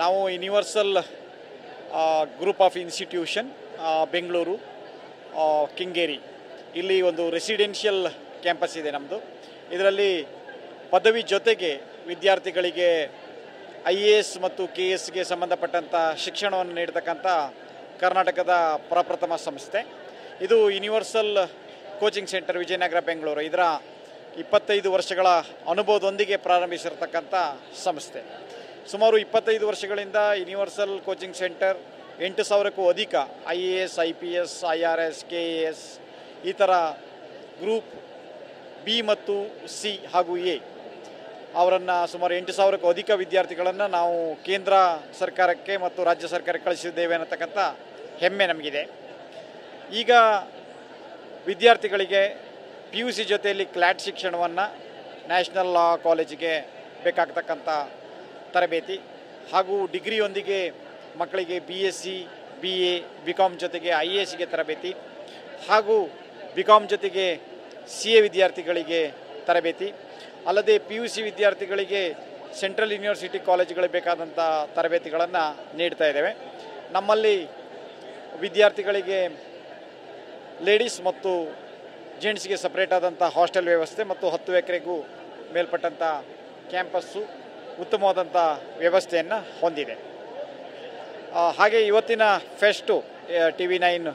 ನಾವು universal group of institution Bengaluru Kengeri ಇಲ್ಲಿ ಒಂದು ರೆಸಿಡೆನ್ಷಿಯಲ್ ಕ್ಯಾಂಪಸ್ ಇದೆ ನಮ್ಮದು. ಇದರಲ್ಲಿ ಪದವಿ ಜೊತೆಗೆ ವಿದ್ಯಾರ್ಥಿಗಳಿಗೆ IAS ಮತ್ತು KSಗೆ ಸಂಬಂಧಪಟ್ಟಂಥ ಶಿಕ್ಷಣವನ್ನು ನೀಡತಕ್ಕಂಥ ಕರ್ನಾಟಕದ ಪ್ರಪ್ರಥಮ ಸಂಸ್ಥೆ ಇದು. Universal coaching centre Vijayanagara Bengaluru ಇದರ 25 ವರ್ಷಗಳ ಅನುಭವದೊಂದಿಗೆ ಪ್ರಾರಂಭಿಸಿರತಕ್ಕಂಥ ಸಂಸ್ಥೆ. ಸುಮಾರು 25 ವರ್ಷಗಳಿಂದ ಯೂನಿವರ್ಸಲ್ ಕೋಚಿಂಗ್ ಸೆಂಟರ್ 8,000ಕ್ಕೂ ಅಧಿಕ IAS, IPS, IRS, KAS ಈ ಥರ ಗ್ರೂಪ್ B ಮತ್ತು C ಹಾಗೂ A ಅವರನ್ನು ಸುಮಾರು 8,000ಕ್ಕೂ ಅಧಿಕ ವಿದ್ಯಾರ್ಥಿಗಳನ್ನು ನಾವು ಕೇಂದ್ರ ಸರ್ಕಾರಕ್ಕೆ ಮತ್ತು ರಾಜ್ಯ ಸರ್ಕಾರಕ್ಕೆ ಕಳಿಸಿದ್ದೇವೆ ಅನ್ನತಕ್ಕಂಥ ಹೆಮ್ಮೆ ನಮಗಿದೆ. ಈಗ ವಿದ್ಯಾರ್ಥಿಗಳಿಗೆ PUC ಜೊತೆಯಲ್ಲಿ ಕ್ಲಾಟ್ ಶಿಕ್ಷಣವನ್ನು ನ್ಯಾಷನಲ್ ಲಾ ಕಾಲೇಜಿಗೆ ಬೇಕಾಗ್ತಕ್ಕಂಥ ತರಬೇತಿ ಹಾಗೂ ಡಿಗ್ರಿಯೊಂದಿಗೆ ಮಕ್ಕಳಿಗೆ BSc, BA, BCom ಜೊತೆಗೆ IASಗೆ ತರಬೇತಿ ಹಾಗೂ BCom ಜೊತೆಗೆ CA ವಿದ್ಯಾರ್ಥಿಗಳಿಗೆ ತರಬೇತಿ ಅಲ್ಲದೆ PUC ವಿದ್ಯಾರ್ಥಿಗಳಿಗೆ ಸೆಂಟ್ರಲ್ ಯೂನಿವರ್ಸಿಟಿ ಕಾಲೇಜುಗಳಿಗೆ ಬೇಕಾದಂಥ ತರಬೇತಿಗಳನ್ನು ನೀಡ್ತಾ ಇದ್ದೇವೆ. ನಮ್ಮಲ್ಲಿ ವಿದ್ಯಾರ್ಥಿಗಳಿಗೆ ಲೇಡೀಸ್ ಮತ್ತು ಜೆಂಟ್ಸ್ಗೆ ಸಪ್ರೇಟ್ ಆದಂಥ ಹಾಸ್ಟೆಲ್ ವ್ಯವಸ್ಥೆ ಮತ್ತು 10 ಎಕರೆಗೂ ಮೇಲ್ಪಟ್ಟಂಥ ಕ್ಯಾಂಪಸ್ಸು ಉತ್ತಮವಾದಂಥ ವ್ಯವಸ್ಥೆಯನ್ನು ಹೊಂದಿದೆ. ಹಾಗೆ ಇವತ್ತಿನ ಫೆಸ್ಟು TV9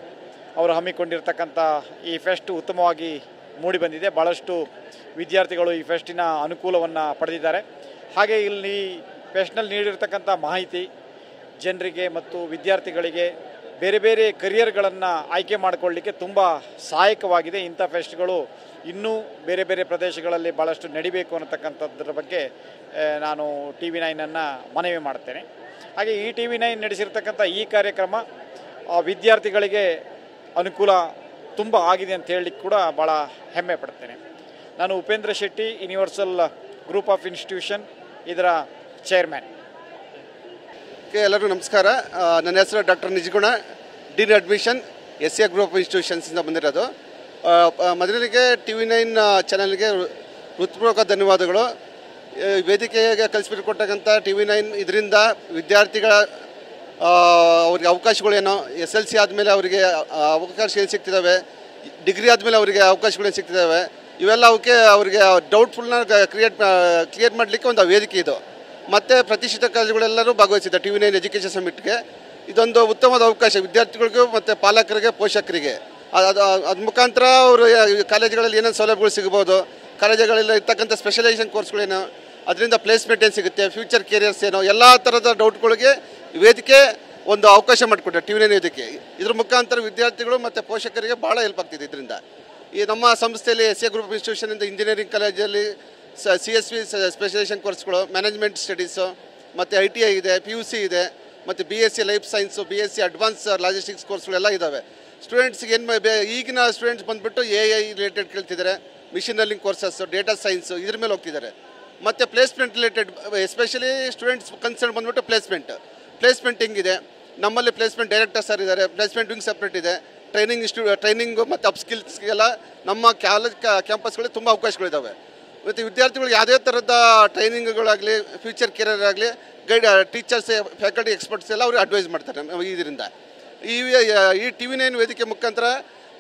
ಅವರು ಹಮ್ಮಿಕೊಂಡಿರ್ತಕ್ಕಂಥ ಈ ಫೆಸ್ಟ್ ಉತ್ತಮವಾಗಿ ಮೂಡಿಬಂದಿದೆ. ಭಾಳಷ್ಟು ವಿದ್ಯಾರ್ಥಿಗಳು ಈ ಫೆಸ್ಟಿನ ಅನುಕೂಲವನ್ನು ಪಡೆದಿದ್ದಾರೆ. ಹಾಗೆ ಇಲ್ಲಿ ಫೆಸ್ಟ್ನಲ್ಲಿ ನೀಡಿರ್ತಕ್ಕಂಥ ಮಾಹಿತಿ ಜನರಿಗೆ ಮತ್ತು ವಿದ್ಯಾರ್ಥಿಗಳಿಗೆ ಬೇರೆ ಬೇರೆ ಕರಿಯರ್ಗಳನ್ನು ಆಯ್ಕೆ ಮಾಡಿಕೊಳ್ಳಲಿಕ್ಕೆ ತುಂಬ ಸಹಾಯಕವಾಗಿದೆ. ಇಂಥ ಫೆಸ್ಟ್ಗಳು ಇನ್ನೂ ಬೇರೆ ಬೇರೆ ಪ್ರದೇಶಗಳಲ್ಲಿ ಭಾಳಷ್ಟು ನಡಿಬೇಕು ಅನ್ನತಕ್ಕಂಥದ್ರ ಬಗ್ಗೆ ನಾನು TV9 ಮನವಿ ಮಾಡ್ತೇನೆ. ಹಾಗೆ ಈ TV9 ನಡೆಸಿರ್ತಕ್ಕಂಥ ಈ ಕಾರ್ಯಕ್ರಮ ವಿದ್ಯಾರ್ಥಿಗಳಿಗೆ ಅನುಕೂಲ ತುಂಬ ಆಗಿದೆ ಅಂತ ಹೇಳಲಿಕ್ಕೆ ಕೂಡ ಭಾಳ ಹೆಮ್ಮೆ ಪಡ್ತೇನೆ. ನಾನು Upendra Shetty, universal group of institution ಇದರ ಚೇರ್ಮನ್. ಎಲ್ಲರಿಗೂ ನಮಸ್ಕಾರ. ನನ್ನ ಹೆಸರು doctor Nijaguna, dean admission SCA group of ಇನ್ಸ್ಟಿಟ್ಯೂಷನ್ಸಿಂದ ಬಂದಿರೋದು. ಮೊದಲಿಗೆ TV9 ಚಾನಲ್ಗೆ ಹೃತ್ಪೂರ್ವಕ ಧನ್ಯವಾದಗಳು. ವೇದಿಕೆಗೆ ಕಲಿಸ್ಬಿಟ್ಟುಕೊಟ್ಟಂಥ TV9 ಇದರಿಂದ ವಿದ್ಯಾರ್ಥಿಗಳ ಅವ್ರಿಗೆ ಅವಕಾಶಗಳೇನೋ SLC ಆದಮೇಲೆ ಅವರಿಗೆ ಅವಕಾಶ ಏನು ಸಿಗ್ತಿದ್ದಾವೆ, ಡಿಗ್ರಿ ಆದಮೇಲೆ ಅವರಿಗೆ ಅವಕಾಶಗಳೇನು ಸಿಗ್ತಿದ್ದಾವೆ, ಇವೆಲ್ಲ ಅವರಿಗೆ ಡೌಟ್ಫುಲ್ನ ಕ್ಲಿಯರ್ ಮಾಡಲಿಕ್ಕೆ ಒಂದು ವೇದಿಕೆ ಇದು. ಮತ್ತು ಪ್ರತಿಷ್ಠಿತ ಕಾಲೇಜುಗಳೆಲ್ಲರೂ ಭಾಗವಹಿಸಿದ್ದಾರೆ TV9 ಎಜುಕೇಷನ್ ಸಮಿಟ್ಗೆ. ಇದೊಂದು ಉತ್ತಮವಾದ ಅವಕಾಶ ವಿದ್ಯಾರ್ಥಿಗಳಿಗೂ ಮತ್ತು ಪಾಲಕರಿಗೆ, ಪೋಷಕರಿಗೆ. ಅದ್ರ ಮುಖಾಂತರ ಅವರು ಕಾಲೇಜುಗಳಲ್ಲಿ ಏನೇನು ಸೌಲಭ್ಯಗಳು ಸಿಗ್ಬೋದು, ಕಾಲೇಜುಗಳಲ್ಲಿ ಇರ್ತಕ್ಕಂಥ ಸ್ಪೆಷಲೈಸೇಷನ್ ಕೋರ್ಸ್ಗಳೇನು, ಅದರಿಂದ ಪ್ಲೇಸ್ಮೆಂಟ್ ಏನು ಸಿಗುತ್ತೆ, ಫ್ಯೂಚರ್ ಕೆರಿಯರ್ಸ್ ಏನೋ, ಎಲ್ಲ ಥರದ ಡೌಟ್ಗಳಿಗೆ ವೇದಿಕೆ ಒಂದು ಅವಕಾಶ ಮಾಡಿಕೊಟ್ಟೆ TV9 ವೇದಿಕೆ. ಇದ್ರ ಮುಖಾಂತರ ವಿದ್ಯಾರ್ಥಿಗಳು ಮತ್ತು ಪೋಷಕರಿಗೆ ಭಾಳ ಹೆಲ್ಪ್ ಆಗ್ತಿದೆ. ಇದರಿಂದ ಈ ನಮ್ಮ ಸಂಸ್ಥೆಯಲ್ಲಿ SCA ಗ್ರೂಪ್ ಇನ್ಸ್ಟಿಟ್ಯೂಷನಿಂದ ಇಂಜಿನಿಯರಿಂಗ್ ಕಾಲೇಜಲ್ಲಿ CSV ಸ್ಪೆಷಲೈಸೇಷನ್ ಕೋರ್ಸ್ಗಳು, ಮ್ಯಾನೇಜ್ಮೆಂಟ್ ಸ್ಟಡೀಸು ಮತ್ತು ITI ಇದೆ, PUC ಇದೆ, ಮತ್ತು BSc life science, BSc advance logistics ಕೋರ್ಸ್ಗಳೆಲ್ಲ ಇದ್ದಾವೆ. ಸ್ಟೂಡೆಂಟ್ಸ್ಗೆ ಈಗಿನ ಸ್ಟೂಡೆಂಟ್ಸ್ ಬಂದುಬಿಟ್ಟು AI ರಿಲೇಟೆಡ್ ಕೇಳ್ತಿದ್ದಾರೆ, machine learning courses, data science ಇದ್ರ ಮೇಲೆ ಹೋಗ್ತಿದ್ದಾರೆ. ಮತ್ತು placement related especially students concern ಬಂದುಬಿಟ್ಟು ಪ್ಲೇಸ್ಮೆಂಟ್ ಹಿಂಗಿದೆ. ನಮ್ಮಲ್ಲಿ ಪ್ಲೇಸ್ಮೆಂಟ್ ಡೈರೆಕ್ಟರ್ ಸರ್ ಇದ್ದಾರೆ, ಪ್ಲೇಸ್ಮೆಂಟ್ ವಿಂಗ್ ಸಪ್ರೇಟ್ ಇದೆ. ಟ್ರೈನಿಂಗು ಮತ್ತು ಅಪ್ಸ್ಕಿಲ್ಸ್ಗೆಲ್ಲ ನಮ್ಮ ಕ್ಯಾಂಪಸ್ಗಳಲ್ಲಿ ತುಂಬ ಅವಕಾಶಗಳಿದ್ದಾವೆ. ಮತ್ತು ವಿದ್ಯಾರ್ಥಿಗಳು ಯಾವುದೇ ಥರದ ಟ್ರೈನಿಂಗ್ಗಳಾಗಲಿ, ಫ್ಯೂಚರ್ ಕೆರಿಯರ್ ಆಗಲಿ, ಟೀಚರ್ಸ್, ಫ್ಯಾಕಲ್ಟಿ, ಎಕ್ಸ್ಪರ್ಟ್ಸ್ ಎಲ್ಲ ಅವ್ರಿಗೆ ಅಡ್ವೈಸ್ ಮಾಡ್ತಾರೆ. ಇದರಿಂದ ಈ TV9 ವೇದಿಕೆ ಮುಖಾಂತರ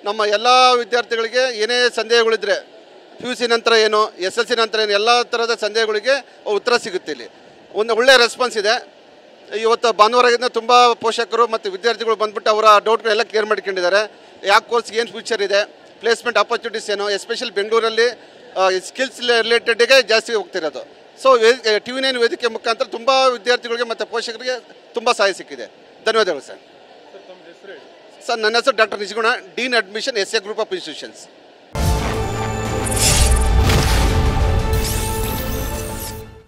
ನಮ್ಮ ಎಲ್ಲ ವಿದ್ಯಾರ್ಥಿಗಳಿಗೆ ಏನೇ ಸಂದೇಹಗಳಿದ್ದರೆ, PUC ನಂತರ ಏನು, SLC ನಂತರ ಏನು, ಎಲ್ಲ ಥರದ ಸಂದೇಹಗಳಿಗೆ ಉತ್ತರ ಸಿಗುತ್ತೆ. ಇಲ್ಲಿ ಒಂದು ಒಳ್ಳೆಯ ರೆಸ್ಪಾನ್ಸ್ ಇದೆ. ಇವತ್ತು ಭಾನುವಾರದಿಂದ ತುಂಬ ಪೋಷಕರು ಮತ್ತು ವಿದ್ಯಾರ್ಥಿಗಳು ಬಂದುಬಿಟ್ಟು ಅವರ ಡೌಟ್ಗಳೆಲ್ಲ ಕ್ಲಿಯರ್ ಮಾಡ್ಕೊಂಡಿದ್ದಾರೆ. ಯಾವ ಕೋರ್ಸ್ಗೆ ಏನು ಫ್ಯೂಚರ್ ಇದೆ, ಪ್ಲೇಸ್ಮೆಂಟ್ ಆಪರ್ಚುನಿಟೀಸ್ ಏನು, ಎಸ್ಪೆಷಲಿ ಬೆಂಗಳೂರಲ್ಲಿ ಸ್ಕಿಲ್ಸ್ ರಿಲೇಟೆಡ್ಗೆ ಜಾಸ್ತಿ ಹೋಗ್ತಿರೋದು. ಸೊ TV9 ವೇದಿಕೆ ಮುಖಾಂತರ ತುಂಬ ವಿದ್ಯಾರ್ಥಿಗಳಿಗೆ ಮತ್ತು ಪೋಷಕರಿಗೆ ತುಂಬ ಸಹಾಯ ಸಿಕ್ಕಿದೆ. ಧನ್ಯವಾದಗಳು ಸರ್. ನನ್ನ ಹೆಸರು doctor Nijaguna, dean admission SCA group of institutions.